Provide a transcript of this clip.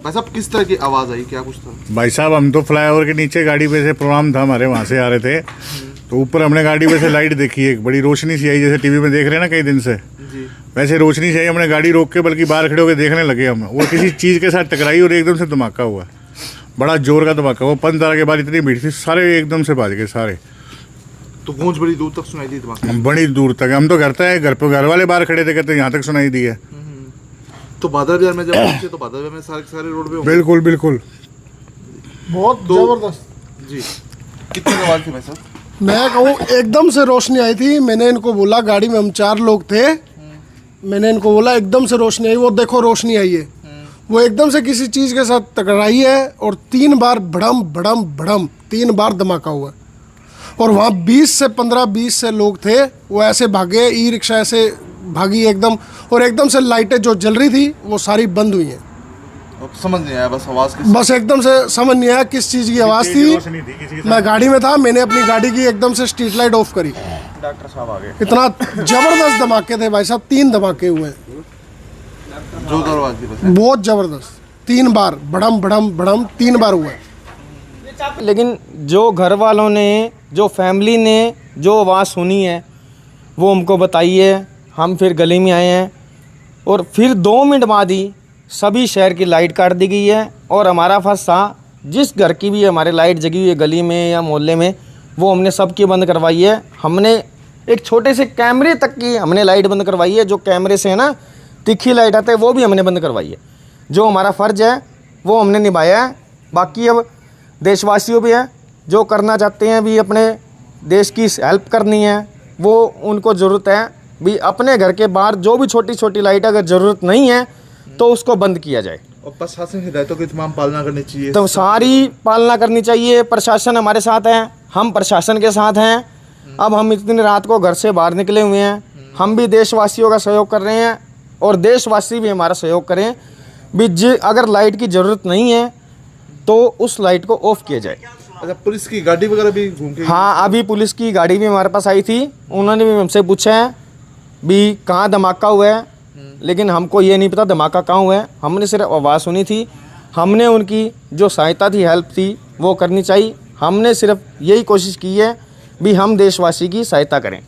भाई साहब किस तरह की आवाज़ आई, क्या कुछ था? भाई साहब हम तो फ्लाईओवर के नीचे गाड़ी पे से प्रोग्राम था हमारे, वहाँ से आ रहे थे तो ऊपर हमने गाड़ी पे से लाइट देखी, एक बड़ी रोशनी सी आई, जैसे टीवी में देख रहे हैं ना कई दिन से, वैसे रोशनी से आई। हमने गाड़ी रोक के बल्कि बाहर खड़े होकर देखने लगे हम, वो किसी चीज़ के साथ टकराई और एकदम से धमाका हुआ, बड़ा जोर का धमाका हुआ। 15 के बाद इतनी भीड़ थी, सारे एकदम से भाग गए सारे। तो गूंज बड़ी दूर तक सुनाई दी धमाका? बड़ी दूर तक, हम तो घर वाले बाहर खड़े थे, कहते यहाँ तक सुनाई दी है। तो बादल बाजार में जब पहुंचे तो बादल बाजार में सारे रोड पे बिल्कुल बिल्कुल बहुत जबरदस्त जी। कितने सवाल थे भाई साहब? मैं कहूँ एकदम से रोशनी आई थी। मैंने इनको बोला, गाड़ी में हम 4 लोग थे, मैंने इनको बोला एकदम से रोशनी आई, वो देखो रोशनी आई है। वो एकदम से किसी चीज़ के साथ टकराई है और 3 बार भड़म भड़म भड़म 3 बार धमाका हुआ। और वहाँ 20 से लोग थे, वो ऐसे भागे, ई रिक्शा ऐसे भागी एकदम, और एकदम से लाइटें जो जल रही थी वो सारी बंद हुई हैं। समझ नहीं आया बस आवाज़ की, बस एकदम से समझ नहीं आया किस चीज़ की आवाज़ थी। मैं गाड़ी में था, मैंने अपनी गाड़ी की एकदम से स्ट्रीट लाइट ऑफ करी। डॉक्टर साहब आ गए। इतना जबरदस्त धमाके थे भाई साहब, 3 धमाके हुए, जोरदार आवाज़ थी बस। बहुत जबरदस्त। 3 बार भड़म भड़म भड़म 3 बार हुआ। लेकिन जो घर वालों ने, जो फैमिली ने जो आवाज़ सुनी है वो हमको बताई है। हम फिर गली में आए हैं और फिर 2 मिनट बाद ही सभी शहर की लाइट काट दी गई है। और हमारा फर्ज था, जिस घर की भी हमारे लाइट जगी हुई है गली में या मोहल्ले में, वो हमने सबकी बंद करवाई है। हमने एक छोटे से कैमरे तक की हमने लाइट बंद करवाई है, जो कैमरे से है ना तिखी लाइट आते हैं, वो भी हमने बंद करवाई है। जो हमारा फ़र्ज़ है वो हमने निभाया है। बाकी अब देशवासियों भी हैं जो करना चाहते हैं भी, अपने देश की हेल्प करनी है, वो उनको ज़रूरत है भी अपने घर के बाहर जो भी छोटी छोटी लाइट अगर ज़रूरत नहीं है तो उसको बंद किया जाए। और प्रशासन की हिदायतों की तमाम पालना करनी चाहिए। तो सारी पालना करनी चाहिए। प्रशासन हमारे साथ है, हम प्रशासन के साथ हैं। अब हम इतनी रात को घर से बाहर निकले हुए हैं, हम भी देशवासियों का सहयोग कर रहे हैं और देशवासी भी हमारा सहयोग करें भी। अगर लाइट की ज़रूरत नहीं है तो उस लाइट को ऑफ किया जाए। अच्छा, पुलिस की गाड़ी वगैरह भी घूम के? हाँ, अभी पुलिस की गाड़ी भी हमारे पास आई थी, उन्होंने भी हमसे पूछा है भी कहाँ धमाका हुआ है, लेकिन हमको ये नहीं पता धमाका कहाँ हुआ है। हमने सिर्फ आवाज़ सुनी थी, हमने उनकी जो सहायता थी, हेल्प थी, वो करनी चाहिए। हमने सिर्फ यही कोशिश की है भी हम देशवासी की सहायता करें।